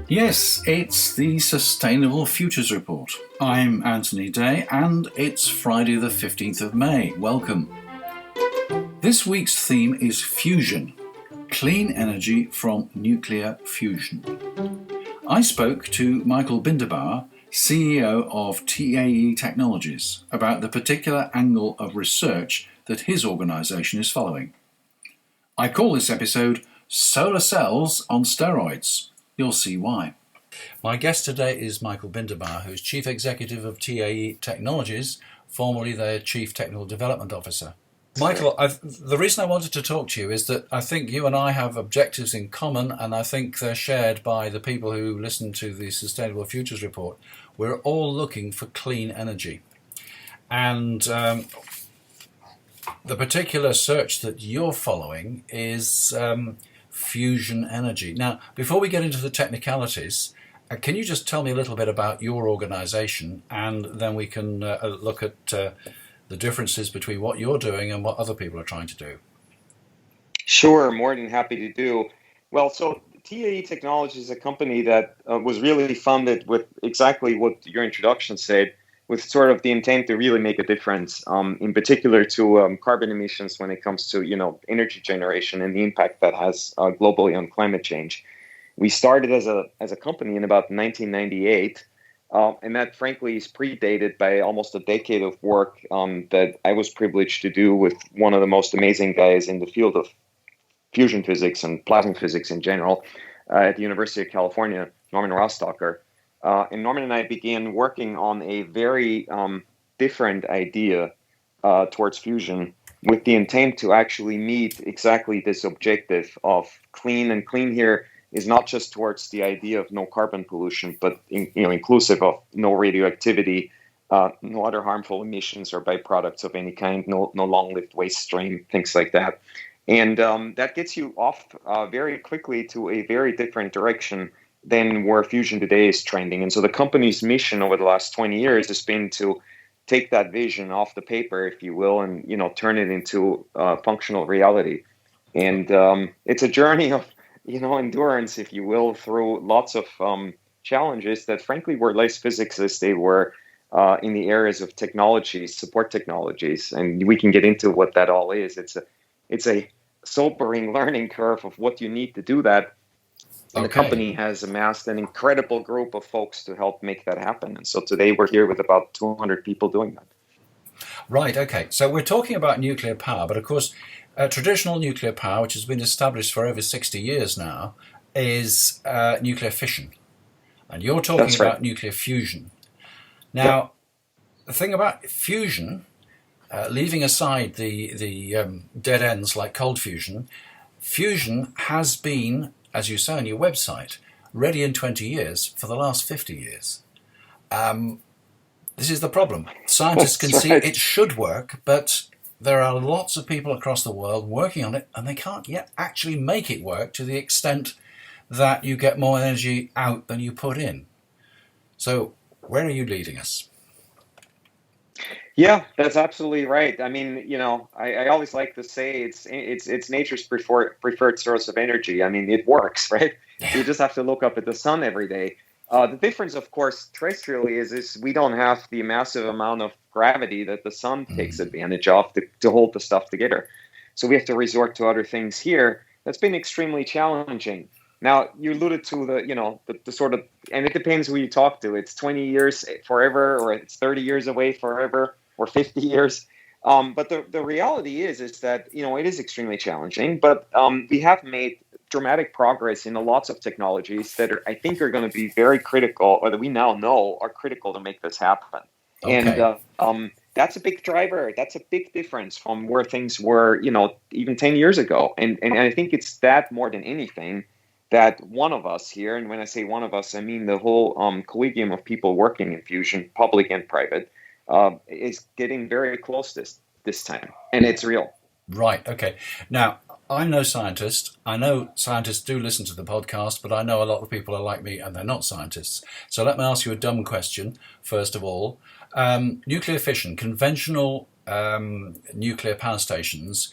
Yes, it's the Sustainable Futures Report. I'm Anthony Day, and it's Friday the 15th of May. Welcome. This week's theme is fusion, clean energy from nuclear fusion. I spoke to Michl Binderbauer, CEO of TAE Technologies, about the particular angle of research that his organisation is following. I call this episode Solar Cells on Steroids. You'll see why. My guest today is Michl Binderbauer, who's Chief Executive of TAE Technologies, formerly their Chief Technical Development Officer. Michl, the reason I wanted to talk to you is that I think you and I have objectives in common, and I think they're shared by the people who listen to the Sustainable Futures Report. We're all looking for clean energy. And the particular search that you're following is fusion energy. Now, before we get into the technicalities, can you just tell me a little bit about your organisation, and then we can look at the differences between what you're doing and what other people are trying to do? Sure, more than happy to do. Well, so TAE Technologies is a company that was really founded with exactly what your introduction said, with sort of the intent to really make a difference, in particular to carbon emissions when it comes to, energy generation and the impact that has globally on climate change. We started as a company in about 1998, and that frankly is predated by almost a decade of work that I was privileged to do with one of the most amazing guys in the field of fusion physics and plasma physics in general at the University of California, Norman Rostocker. And Norman and I began working on a very different idea towards fusion, with the intent to actually meet exactly this objective of clean. And clean here is not just towards the idea of no carbon pollution, but inclusive of no radioactivity, no other harmful emissions or byproducts of any kind, no long-lived waste stream, things like that. And that gets you off very quickly to a very different direction than where fusion today is trending. And so the company's mission over the last 20 years has been to take that vision off the paper, if you will, and turn it into functional reality. And it's a journey of endurance, if you will, through lots of challenges that frankly were less physics as they were in the areas of technologies, support technologies. And we can get into what that all is. It's a sobering learning curve of what you need to do that. And The company has amassed an incredible group of folks to help make that happen. And so today we're here with about 200 people doing that. Right, okay. So we're talking about nuclear power, but of course, traditional nuclear power, which has been established for over 60 years now, is nuclear fission. And you're talking about nuclear fusion. Now, The thing about fusion, leaving aside the dead ends like cold fusion, fusion has been, as you say on your website, ready in 20 years for the last 50 years. This is the problem. Scientists can see it should work, but there are lots of people across the world working on it, and they can't yet actually make it work to the extent that you get more energy out than you put in. So where are you leading us? Yeah, that's absolutely right. I mean, I always like to say it's nature's preferred source of energy. I mean, it works, right? You just have to look up at the sun every day. The difference, of course, terrestrially is we don't have the massive amount of gravity that the sun takes advantage of to hold the stuff together. So we have to resort to other things here. That's been extremely challenging. Now, you alluded to the sort of, and it depends who you talk to. It's 20 years forever, or it's 30 years away forever, or 50 years. But the reality is that, it is extremely challenging, but we have made dramatic progress in lots of technologies that I think are going to be very critical, or that we now know are critical to make this happen. Okay. And that's a big driver. That's a big difference from where things were, even 10 years ago. And I think it's that more than anything that one of us here, and when I say one of us, I mean the whole collegium of people working in fusion, public and private, is getting very close this time, and it's real. Right. Okay. Now, I'm no scientist. I know scientists do listen to the podcast, but I know a lot of people are like me and they're not scientists. So let me ask you a dumb question, first of all. Nuclear fission, conventional nuclear power stations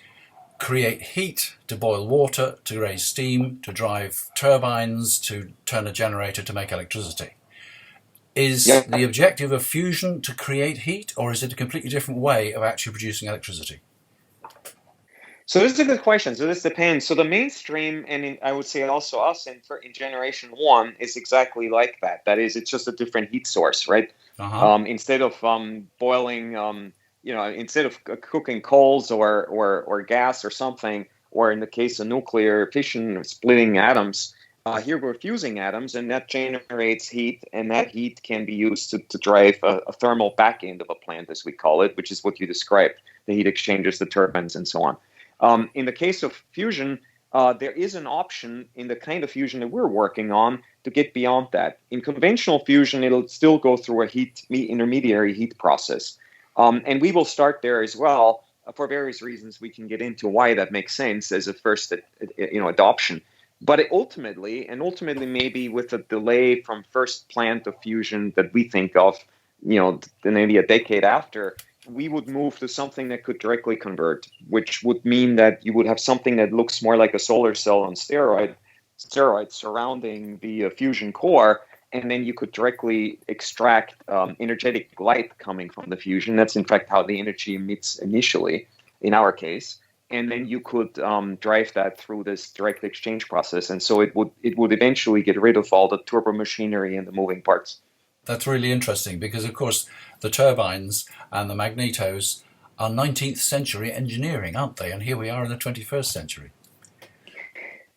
create heat to boil water, to raise steam, to drive turbines, to turn a generator to make electricity. Is the Yeah. objective of fusion to create heat, or is it a completely different way of actually producing electricity? So this is a good question. So this depends. So the mainstream, and I would say also us in generation one, is exactly like that. That is, it's just a different heat source, right? Uh-huh. Instead of boiling, instead of cooking coals or gas or something, or in the case of nuclear fission, splitting atoms, here we're fusing atoms, and that generates heat, and that heat can be used to drive a thermal back end of a plant, as we call it, which is what you described, the heat exchangers, the turbines, and so on. In the case of fusion, there is an option in the kind of fusion that we're working on to get beyond that. In conventional fusion, it'll still go through a intermediary heat process. And we will start there as well for various reasons. We can get into why that makes sense as a first adoption. But ultimately maybe with a delay from first plant of fusion that we think of, maybe a decade after, we would move to something that could directly convert, which would mean that you would have something that looks more like a solar cell on steroids surrounding the fusion core, and then you could directly extract energetic light coming from the fusion. That's in fact how the energy emits initially, in our case, and then you could drive that through this direct exchange process, and so it would eventually get rid of all the turbo machinery and the moving parts. That's really interesting because, of course, the turbines and the magnetos are 19th century engineering, aren't they? And here we are in the 21st century.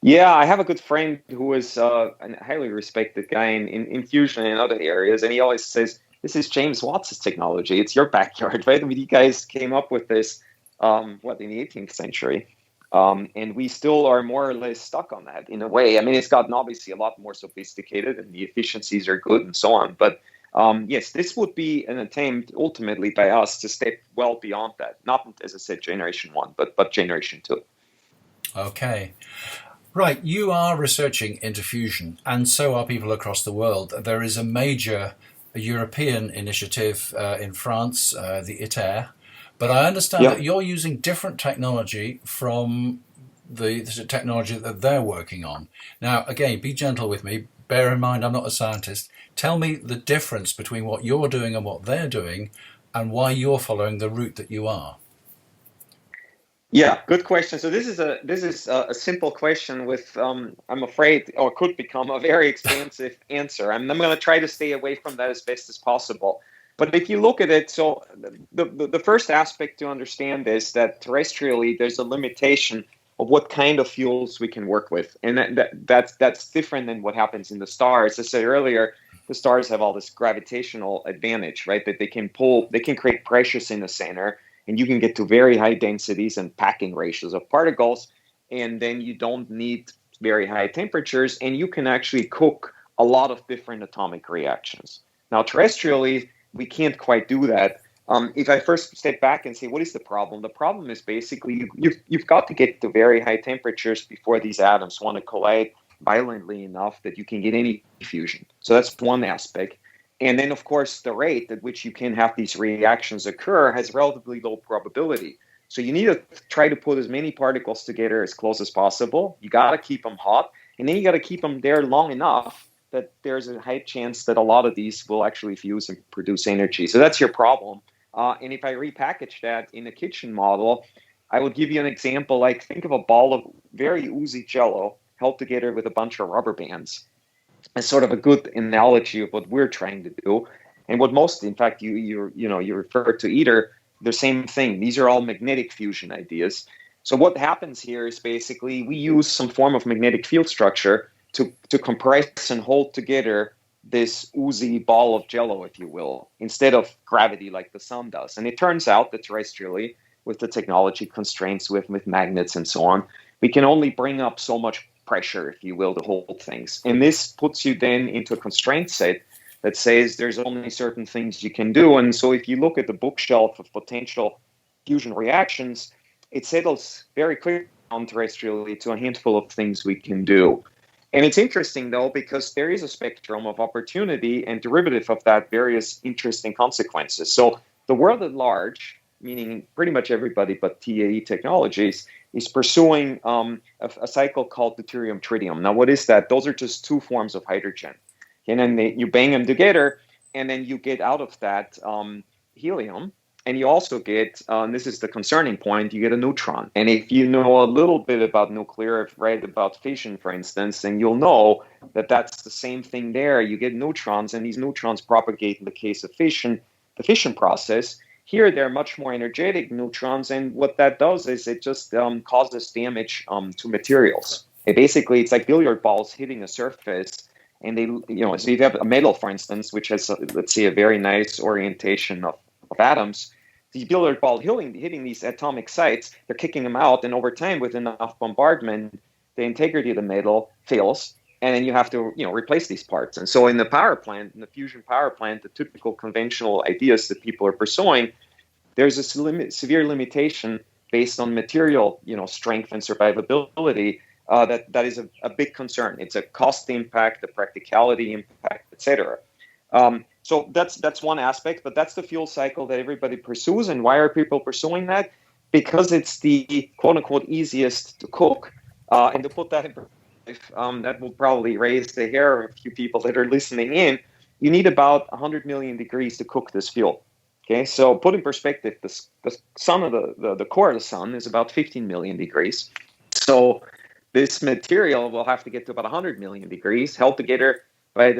Yeah, I have a good friend who is a highly respected guy in fusion and other areas, and he always says, "This is James Watts's technology. It's your backyard, right? I mean, you guys came up with this, in the 18th century, and we still are more or less stuck on that in a way. I mean, it's gotten obviously a lot more sophisticated, and the efficiencies are good and so on. But yes, this would be an attempt ultimately by us to step well beyond that. Not, as I said, generation one, but generation two." Okay. Right, you are researching Interfusion, and so are people across the world. There is a major European initiative in France, the ITER, but I understand Yeah. that you're using different technology from the technology that they're working on. Now, again, be gentle with me. Bear in mind, I'm not a scientist. Tell me the difference between what you're doing and what they're doing, and why you're following the route that you are. Yeah, good question. So this is a simple question with I'm afraid, or could become a very expansive answer. I'm going to try to stay away from that as best as possible. But if you look at it, so the first aspect to understand is that terrestrially there's a limitation of what kind of fuels we can work with, and that's different than what happens in the stars. As I said earlier, the stars have all this gravitational advantage, right? That they can create pressures in the center, and you can get to very high densities and packing ratios of particles, and then you don't need very high temperatures, and you can actually cook a lot of different atomic reactions. Now, terrestrially, we can't quite do that. If I first step back and say, what is the problem? The problem is basically you've got to get to very high temperatures before these atoms want to collide violently enough that you can get any fusion. So that's one aspect. And then, of course, the rate at which you can have these reactions occur has relatively low probability. So you need to try to put as many particles together as close as possible. You got to keep them hot, and then you got to keep them there long enough that there's a high chance that a lot of these will actually fuse and produce energy. So that's your problem. And if I repackage that in a kitchen model, I would give you an example. Like, think of a ball of very oozy jello held together with a bunch of rubber bands. As sort of a good analogy of what we're trying to do, and what most, in fact, you refer to either the same thing. These are all magnetic fusion ideas. So what happens here is basically we use some form of magnetic field structure to compress and hold together this oozy ball of jello, if you will, instead of gravity like the sun does. And it turns out that terrestrially, with the technology constraints with magnets and so on, we can only bring up so much pressure, if you will, to hold things. And this puts you then into a constraint set that says there's only certain things you can do. And so if you look at the bookshelf of potential fusion reactions, it settles very quickly on terrestrially to a handful of things we can do. And it's interesting, though, because there is a spectrum of opportunity and derivative of that various interesting consequences. So the world at large, meaning pretty much everybody but TAE Technologies, is pursuing a cycle called deuterium-tritium. Now, what is that? Those are just two forms of hydrogen. And then you bang them together, and then you get out of that helium. And you also get, and this is the concerning point, you get a neutron. And if you know a little bit about nuclear, read about fission, for instance, then you'll know that that's the same thing there. You get neutrons, and these neutrons propagate in the case of fission, the fission process. Here, they're much more energetic neutrons, and what that does is it just causes damage to materials. It's like billiard balls hitting a surface, and so you have a metal, for instance, which has, let's say, a very nice orientation of atoms. The billiard ball hitting these atomic sites, they're kicking them out, and over time, with enough bombardment, the integrity of the metal fails, and then you have to replace these parts. And so in the power plant, in the fusion power plant, the typical conventional ideas that people are pursuing, there's a severe limitation based on material strength and survivability that is a big concern. It's a cost impact, a practicality impact, etc. So that's one aspect, but that's the fuel cycle that everybody pursues. And why are people pursuing that? Because it's the quote-unquote easiest to cook. And to put that in perspective, that will probably raise the hair of a few people that are listening in. You need about 100 million degrees to cook this fuel. Okay, so put in perspective, the sun of the core of the sun is about 15 million degrees. So this material will have to get to about 100 million degrees, held together by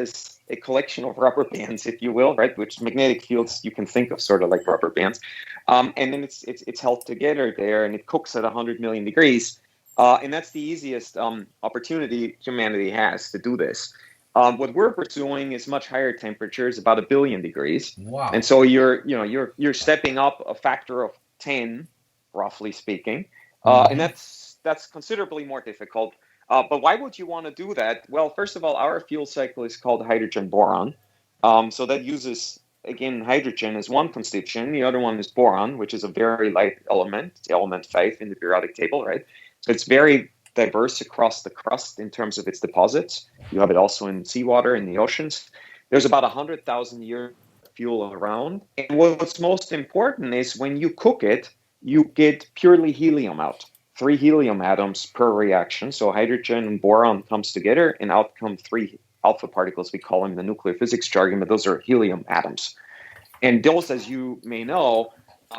a collection of rubber bands, if you will, right? Which magnetic fields you can think of sort of like rubber bands, and then it's held together there, and it cooks at 100 million degrees, and that's the easiest opportunity humanity has to do this. What we're pursuing is much higher temperatures, about 1 billion degrees. Wow! And so you're stepping up a factor of 10, roughly speaking, and that's considerably more difficult. But why would you want to do that? Well, first of all, our fuel cycle is called hydrogen boron. So that uses, again, hydrogen as one constituent. The other one is boron, which is a very light element, element 5 in the periodic table, right? So it's very diverse across the crust in terms of its deposits. You have it also in seawater, in the oceans. There's about 100,000 years of fuel around. And what's most important is when you cook it, you get purely helium out. 3 helium atoms per reaction. So hydrogen and boron comes together, and out come 3 alpha particles. We call them in the nuclear physics jargon, but those are helium atoms. And those, as you may know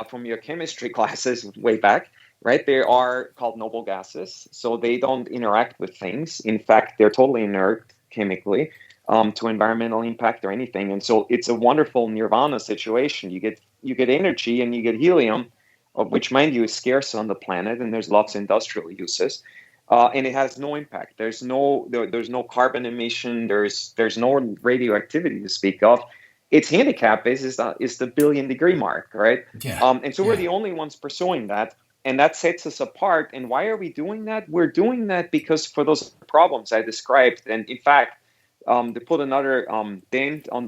from your chemistry classes way back, right, they are called noble gases. So they don't interact with things. In fact, they're totally inert chemically to environmental impact or anything. And so it's a wonderful nirvana situation. You get energy and you get helium, which, mind you, is scarce on the planet, and there's lots of industrial uses, and it has no impact. There's no carbon emission. There's no radioactivity to speak of. Its handicap is the 1 billion degree mark, right? Yeah. And so we're the only ones pursuing that, and that sets us apart. And why are we doing that? We're doing that because for those problems I described, and in fact, to put another dent on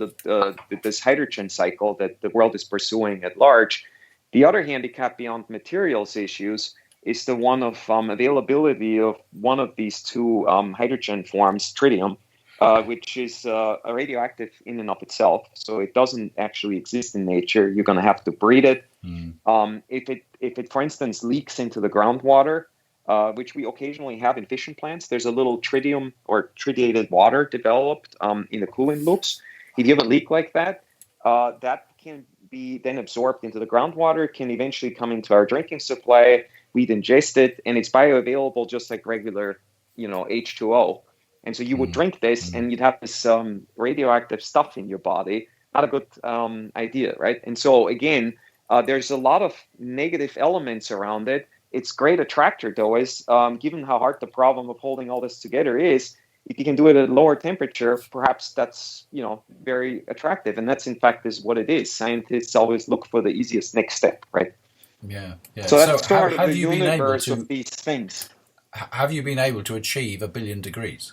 this hydrogen cycle that the world is pursuing at large. The other handicap beyond materials issues is the one of availability of one of these 2 hydrogen forms, tritium, which is radioactive in and of itself. So it doesn't actually exist in nature. You're going to have to breed it. If it, for instance, leaks into the groundwater, which we occasionally have in fission plants, there's a little tritium or tritiated water developed in the coolant loops. If you have a leak like that, that can be then absorbed into the groundwater, can eventually come into our drinking supply. We'd ingest it, and it's bioavailable just like regular, H2O. And so you would drink this, and you'd have this radioactive stuff in your body. Not a good idea, right? And so again, there's a lot of negative elements around it. Its great attractor, though, is given how hard the problem of holding all this together is, if you can do it at a lower temperature, perhaps that's very attractive, and that's in fact is what it is. Scientists always look for the easiest next step, right? Yeah. So that's sort of the universe of these things. Have you been able to achieve 1 billion degrees?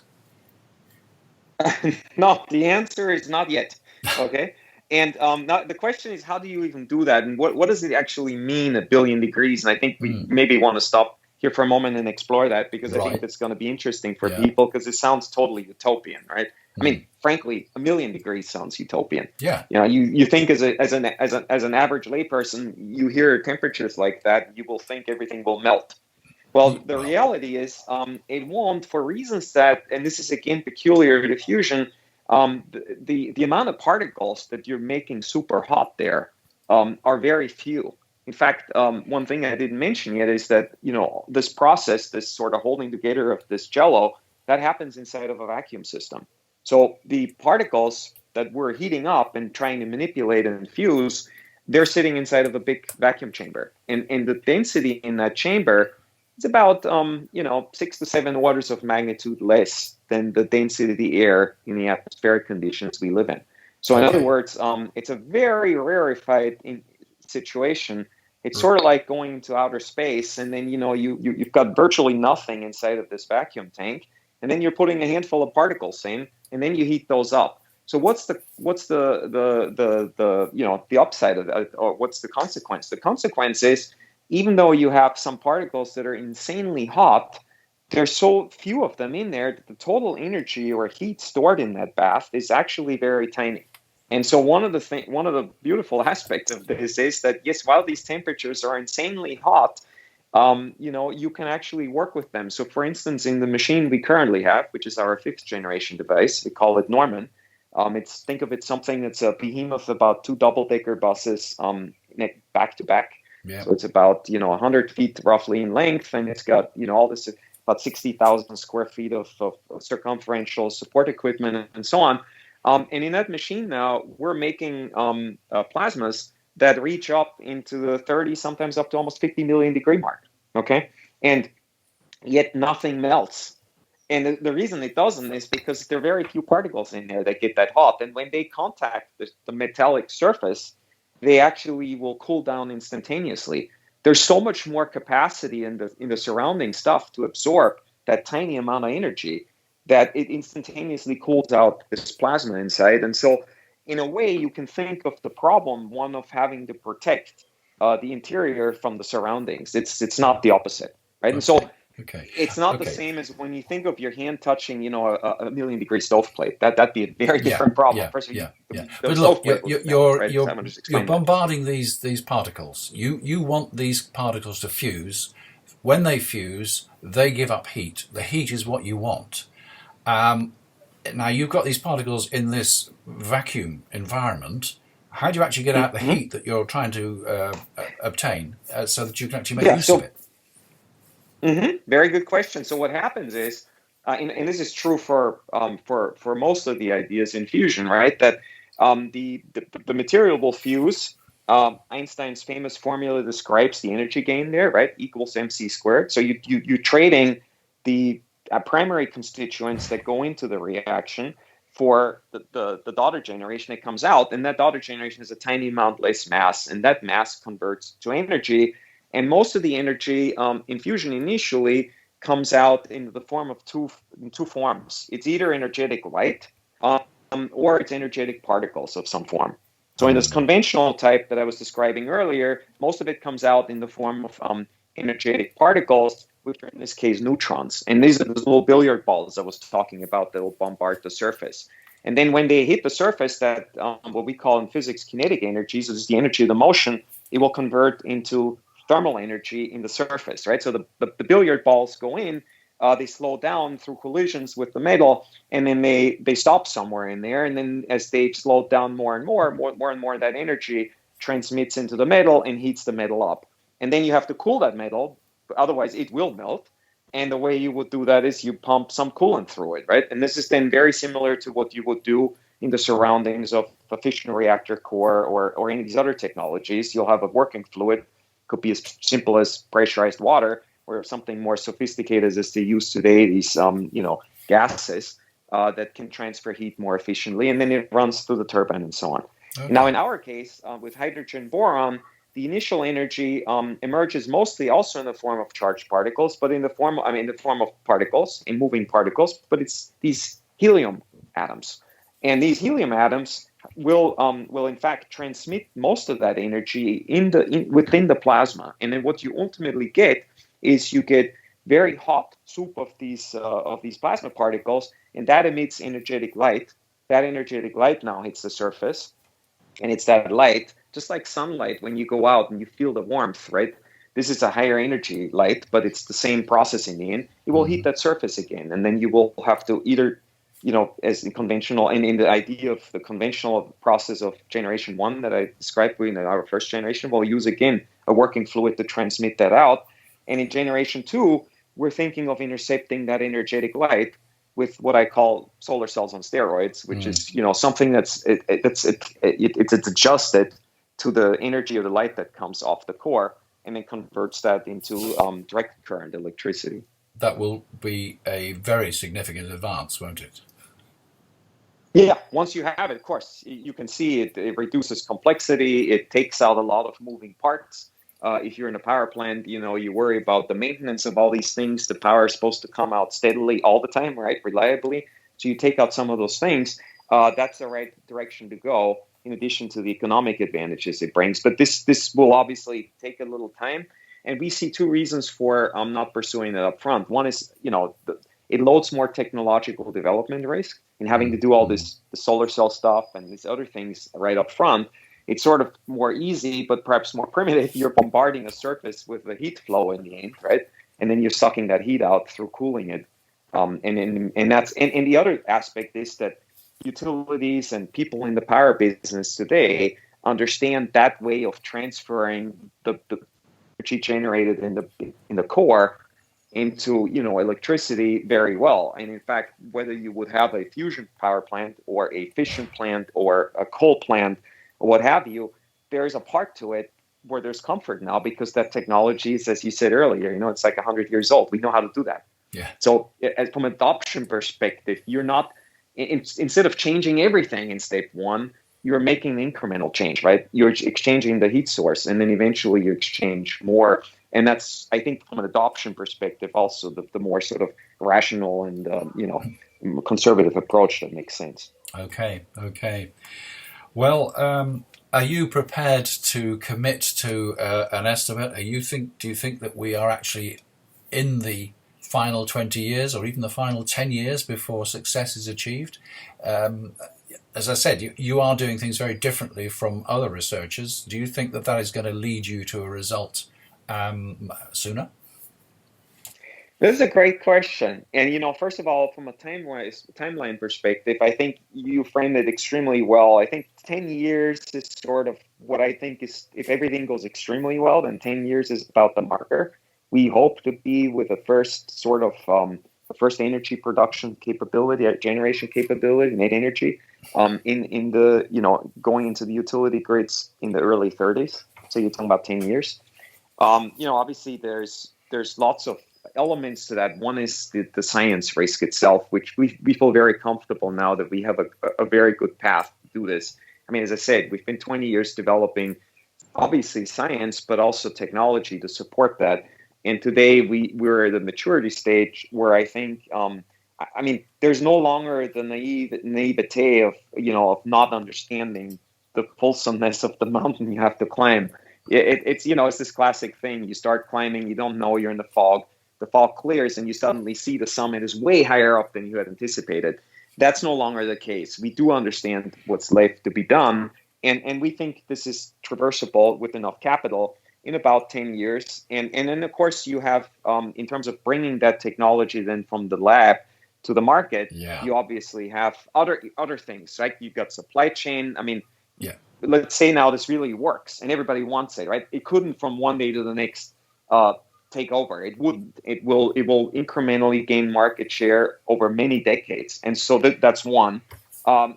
No, the answer is not yet. Okay, and the question is, how do you even do that, and what does it actually mean, 1 billion degrees? And I think we maybe want to stop here for a moment and explore that, because I think that's going to be interesting for people, because it sounds totally utopian, right? I mean, frankly, 1,000,000 degrees sounds utopian. Yeah. You think as an average layperson, you hear temperatures like that, you will think everything will melt. Well, the reality is it won't, for reasons that, and this is again peculiar to fusion, the amount of particles that you're making super hot there are very few. In fact, one thing I didn't mention yet is that this process, this sort of holding together of this jello, that happens inside of a vacuum system. So the particles that we're heating up and trying to manipulate and fuse, they're sitting inside of a big vacuum chamber, and the density in that chamber is about 6 to 7 orders of magnitude less than the density of the air in the atmospheric conditions we live in. So in other words, it's a very rarefied situation. It's sort of like going into outer space, and then you've got virtually nothing inside of this vacuum tank, and then you're putting a handful of particles in, and then you heat those up. So what's the upside of that, or what's the consequence? The consequence is, even though you have some particles that are insanely hot, there's so few of them in there that the total energy or heat stored in that bath is actually very tiny. And so one of the beautiful aspects of this is that, yes, while these temperatures are insanely hot, you can actually work with them. So for instance, in the machine we currently have, which is our 5th generation device, we call it Norman. Think of it something that's a behemoth, about 2 double-decker buses back to back. Yeah. So it's about 100 feet roughly in length, and it's got all this, about 60,000 square feet of circumferential support equipment and so on. And in that machine now, we're making plasmas that reach up into the 30, sometimes up to almost 50 million degree mark. Okay, and yet nothing melts. And the reason it doesn't is because there are very few particles in there that get that hot, and when they contact the metallic surface, they actually will cool down instantaneously. There's so much more capacity in the surrounding stuff to absorb that tiny amount of energy that it instantaneously cools out this plasma inside. And so in a way, you can think of the problem, one of having to protect the interior from the surroundings. It's not the opposite, right? Okay. And so it's not the same as when you think of your hand touching, a 1,000,000 degree stoveplate. That'd be a very different problem. But look, you're bombarding these particles. You want these particles to fuse. When they fuse, they give up heat. The heat is what you want. Now you've got these particles in this vacuum environment. How do you actually get out the heat that you're trying to obtain so that you can actually make use of it? Very good question. So what happens is, and this is true for most of the ideas in fusion, right? That the material will fuse. Einstein's famous formula describes the energy gain there, right? Equals mc squared. So you're trading the primary constituents that go into the reaction for the daughter generation that comes out, and that daughter generation has a tiny amount less mass, and that mass converts to energy. And most of the energy in fusion initially comes out in the form of two forms. It's either energetic light or it's energetic particles of some form. So in this conventional type that I was describing earlier, most of it comes out in the form of energetic particles, which are in this case neutrons. And these are those little billiard balls I was talking about that will bombard the surface. And then when they hit the surface, that what we call in physics kinetic energy, so this is the energy of the motion, it will convert into thermal energy in the surface, right? So the billiard balls go in, they slow down through collisions with the metal, and then they stop somewhere in there. And then as they slow down more and more of that energy transmits into the metal and heats the metal up. And then you have to cool that metal, otherwise it will melt. And the way you would do that is you pump some coolant through it, right? And this is then very similar to what you would do in the surroundings of a fission reactor core or any of these other technologies. You'll have a working fluid. Could be as simple as pressurized water, or something more sophisticated as they use today, these gases that can transfer heat more efficiently, and then it runs through the turbine and so on. Okay. Now, in our case, with hydrogen boron, the initial energy emerges mostly also in the form of charged particles, but in the form of particles, in moving particles, but it's these helium atoms, and these helium atoms will in fact transmit most of that energy within the plasma. And then what you ultimately get is you get very hot soup of these plasma particles, and that emits energetic light. That energetic light now hits the surface, and it's that light, just like sunlight, when you go out and you feel the warmth, right? This is a higher energy light, but it's the same process in the end. It will heat that surface again, and then you will have to either, as in conventional, and in the idea of the conventional process of generation one that I described in our first generation, we'll use again a working fluid to transmit that out. And in generation two, we're thinking of intercepting that energetic light with what I call solar cells on steroids, which is something that's it's adjusted to the energy of the light that comes off the core, and then converts that into direct current electricity. That will be a very significant advance, won't it? Yeah, once you have it, of course, you can see it reduces complexity. It takes out a lot of moving parts. If you're in a power plant, you worry about the maintenance of all these things. The power is supposed to come out steadily all the time, right? Reliably. So you take out some of those things. That's the right direction to go, in addition to the economic advantages it brings. But this will obviously take a little time. And we see two reasons for not pursuing it up front. One is, it loads more technological development risk in having to do all the solar cell stuff and these other things right up front. It's sort of more easy, but perhaps more primitive. You're bombarding a surface with the heat flow in the end, right? And then you're sucking that heat out through cooling it. And the other aspect is that utilities and people in the power business today understand that way of transferring the energy generated in the core into electricity very well. And in fact, whether you would have a fusion power plant or a fission plant or a coal plant or what have you, there's a part to it where there's comfort now, because that technology is, as you said earlier, it's like 100 years old. We know how to do that. Yeah. So from an adoption perspective, you're not, instead of changing everything in step one, you're making an incremental change, right? You're exchanging the heat source, and then eventually you exchange more. And that's, I think, from an adoption perspective, also the more sort of rational and conservative approach that makes sense. Okay. Well, are you prepared to commit to an estimate? Do you think that we are actually in the final 20 years or even the final 10 years before success is achieved? As I said, you are doing things very differently from other researchers. Do you think that is going to lead you to a result sooner? This is a great question. And, first of all, from a timeline perspective, I think you framed it extremely well. I think 10 years is sort of what I think is, if everything goes extremely well, then 10 years is about the marker. We hope to be with the first sort of first energy production capability, generation capability, net energy, in the, going into the utility grids in the early 30s. So you're talking about 10 years. Obviously there's lots of elements to that. One is the science risk itself, which we feel very comfortable now that we have a very good path to do this. I mean, as I said, we've been 20 years developing, obviously, science, but also technology to support that. And today we're at the maturity stage where I think, there's no longer the naivete of not understanding the fulsomeness of the mountain you have to climb. It's this classic thing. You start climbing, you don't know, you're in the fog. The fog clears and you suddenly see the summit is way higher up than you had anticipated. That's no longer the case. We do understand what's left to be done. And we think this is traversable with enough capital in about 10 years. And then, of course, you have, in terms of bringing that technology then from the lab to the market, you obviously have other things, right? You've got supply chain. I mean, let's say now this really works and everybody wants it, right? It couldn't from one day to the next take over. It wouldn't. It will incrementally gain market share over many decades. And so that's one.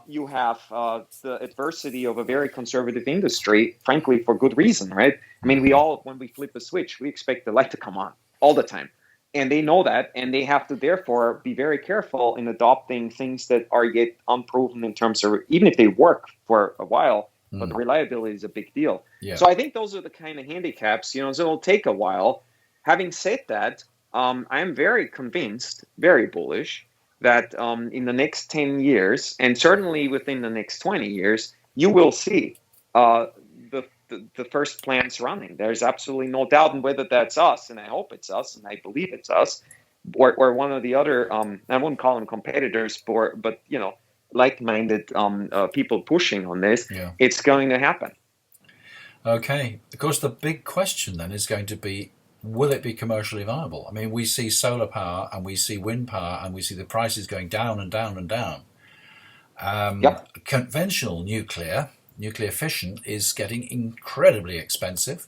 You have the adversity of a very conservative industry, frankly, for good reason, right? I mean, when we flip a switch, we expect the light to come on all the time. And they know that, and they have to therefore be very careful in adopting things that are yet unproven in terms of, even if they work for a while, but reliability is a big deal. Yeah. So I think those are the kind of handicaps, so it'll take a while. Having said that, I'm very convinced, very bullish, that in the next 10 years, and certainly within the next 20 years, you will see the the first plants running. There's absolutely no doubt. And whether that's us, and I hope it's us, and I believe it's us, or one of the other, I wouldn't call them competitors, but like-minded people pushing on this, it's going to happen. Okay. Of course, the big question then is going to be, will it be commercially viable? I mean, we see solar power and we see wind power and we see the prices going down and down and down. Conventional nuclear fission is getting incredibly expensive.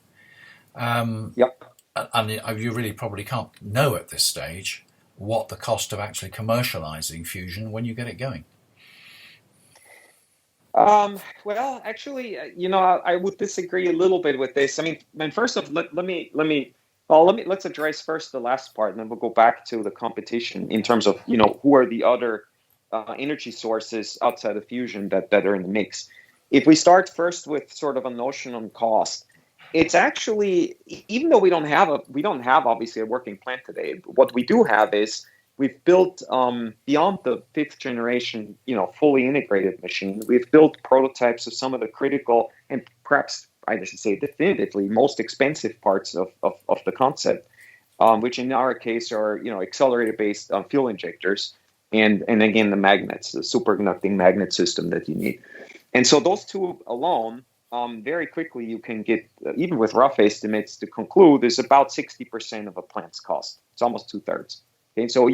And you really probably can't know at this stage what the cost of actually commercializing fusion when you get it going. Well, actually, I would disagree a little bit with this. I mean, first off, let's address first the last part, and then we'll go back to the competition in terms of who are the other energy sources outside of fusion that are in the mix. If we start first with sort of a notion on cost, it's actually, even though we don't have obviously a working plant today, what we do have is we've built beyond the 5th generation, fully integrated machine. We've built prototypes of some of the critical and perhaps I should say definitively most expensive parts of the concept, which in our case are accelerator-based fuel injectors and again the magnets, the superconducting magnet system that you need. And so those two alone, very quickly you can get, even with rough estimates to conclude, is about 60% of a plant's cost. It's almost 2/3. Okay, so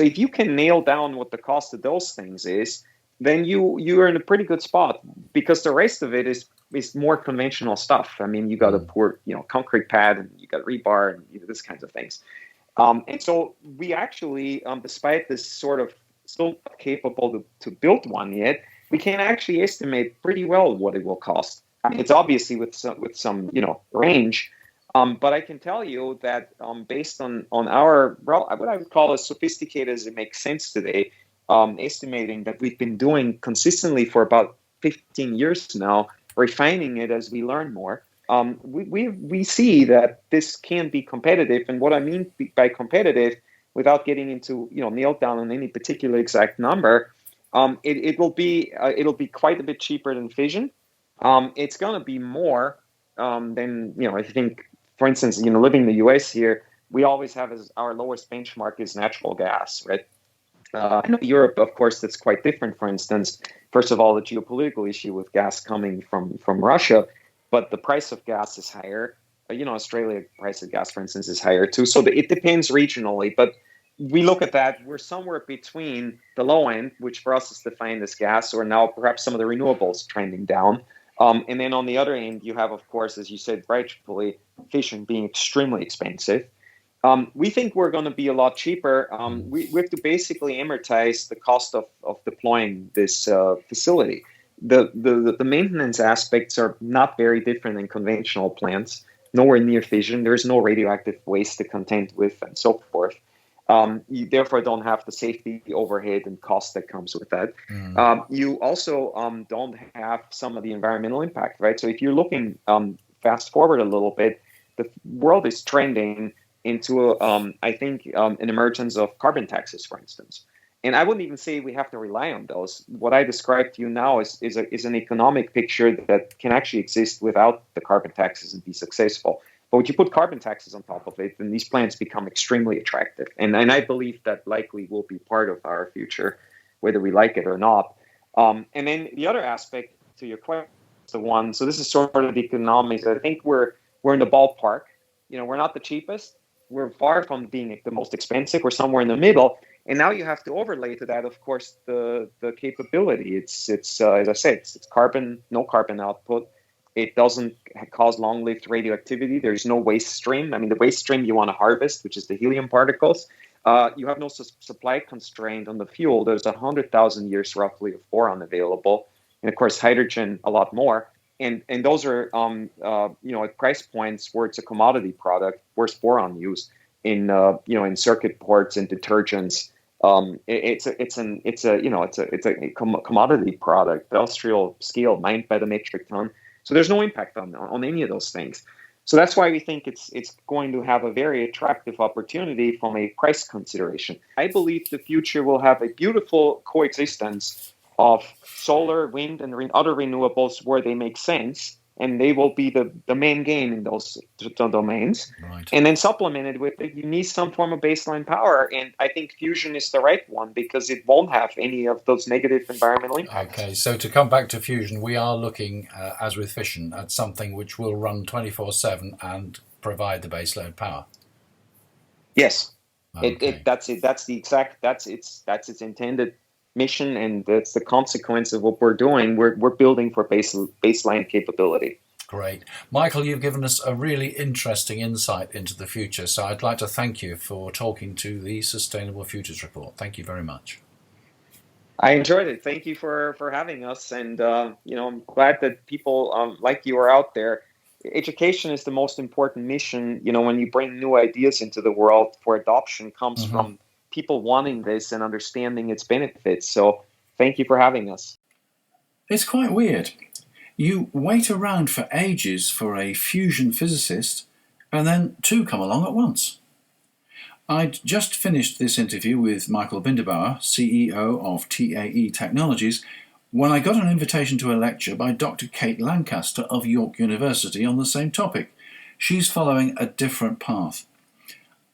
if you can nail down what the cost of those things is, then you're in a pretty good spot, because the rest of it is more conventional stuff. I mean, you got to pour concrete pad, and you got rebar, and this kinds of things. And so we actually, despite this sort of still not capable to build one yet, we can actually estimate pretty well what it will cost. I mean, it's obviously with some range. But I can tell you that based on our, what I would call as sophisticated as it makes sense today, estimating that we've been doing consistently for about 15 years now, refining it as we learn more, we see that this can be competitive. And what I mean by competitive, without getting into nailed down on any particular exact number, it'll be quite a bit cheaper than fission. It's going to be more than I think. For instance, living in the U.S. here, we always have as our lowest benchmark is natural gas, right? I know Europe, of course, that's quite different. For instance, first of all, the geopolitical issue with gas coming from Russia, but the price of gas is higher. Australia price of gas, for instance, is higher too. So it depends regionally, but we look at that, we're somewhere between the low end, which for us is defined as gas, or now perhaps some of the renewables trending down. And then on the other end, you have, of course, as you said rightfully, fission being extremely expensive. We think we're going to be a lot cheaper. We have to basically amortize the cost of deploying this facility. The maintenance aspects are not very different than conventional plants, nowhere near fission. There's no radioactive waste to contend with and so forth. You therefore don't have the safety overhead and cost that comes with that. You also don't have some of the environmental impact, right? So if you're looking fast forward a little bit, the world is trending into, I think, an emergence of carbon taxes, for instance. And I wouldn't even say we have to rely on those. What I described to you now is an economic picture that can actually exist without the carbon taxes and be successful. But when you put carbon taxes on top of it, then these plants become extremely attractive. And I believe that likely will be part of our future, whether we like it or not. And then the other aspect to your question, so this is sort of the economics. I think we're in the ballpark. We're not the cheapest. We're far from being the most expensive. We're somewhere in the middle. And now you have to overlay to that, of course, the capability. It's as I said, it's no carbon output. It doesn't cause long-lived radioactivity. There's no waste stream. I mean, the waste stream you want to harvest, which is the helium particles. You have no supply constraint on the fuel. There's 100,000 years roughly of boron available, and of course hydrogen a lot more. And those are at price points where it's a commodity product. Where's boron used in in circuit boards and detergents? It's a commodity product, industrial scale, mined by the metric ton. So there's no impact on any of those things. So that's why we think it's going to have a very attractive opportunity from a price consideration. I believe the future will have a beautiful coexistence of solar, wind, and other renewables where they make sense, and they will be the main game in those domains. Right. And then supplemented with it, you need some form of baseline power. And I think fusion is the right one because it won't have any of those negative environmental impacts. Okay, so to come back to fusion, we are looking, as with fission, at something which will run 24/7 and provide the baseload power. Yes, Okay. that's it. That's its intended mission, and that's the consequence of what we're doing. We're building for baseline capability. Great. Michl, you've given us a really interesting insight into the future, so I'd like to thank you for talking to the Sustainable Futures Report. Thank you very much. I enjoyed it. Thank you for having us, and I'm glad that people like you are out there. Education is the most important mission. When you bring new ideas into the world, for adoption comes from people wanting this and understanding its benefits. So thank you for having us. It's quite weird. You wait around for ages for a fusion physicist, and then two come along at once. I'd just finished this interview with Michl Binderbauer, CEO of TAE Technologies, when I got an invitation to a lecture by Dr. Kate Lancaster of York University on the same topic. She's following a different path.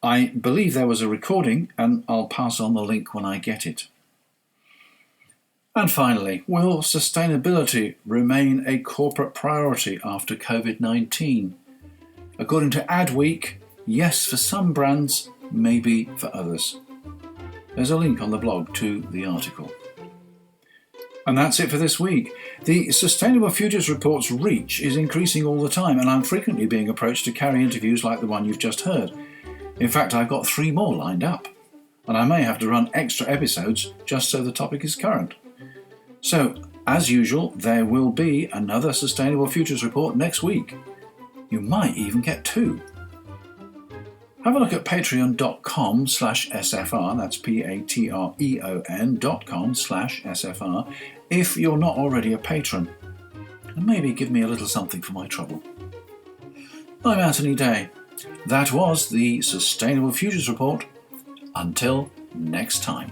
I believe there was a recording, and I'll pass on the link when I get it. And finally, will sustainability remain a corporate priority after COVID-19? According to Adweek, yes for some brands, maybe for others. There's a link on the blog to the article. And that's it for this week. The Sustainable Futures Report's reach is increasing all the time, and I'm frequently being approached to carry interviews like the one you've just heard. In fact, I've got 3 more lined up, and I may have to run extra episodes just so the topic is current. So, as usual, there will be another Sustainable Futures Report next week. You might even get 2. Have a look at patreon.com/SFR, that's patreon.com/SFR, if you're not already a patron. And maybe give me a little something for my trouble. I'm Anthony Day. That was the Sustainable Futures Report. Until next time.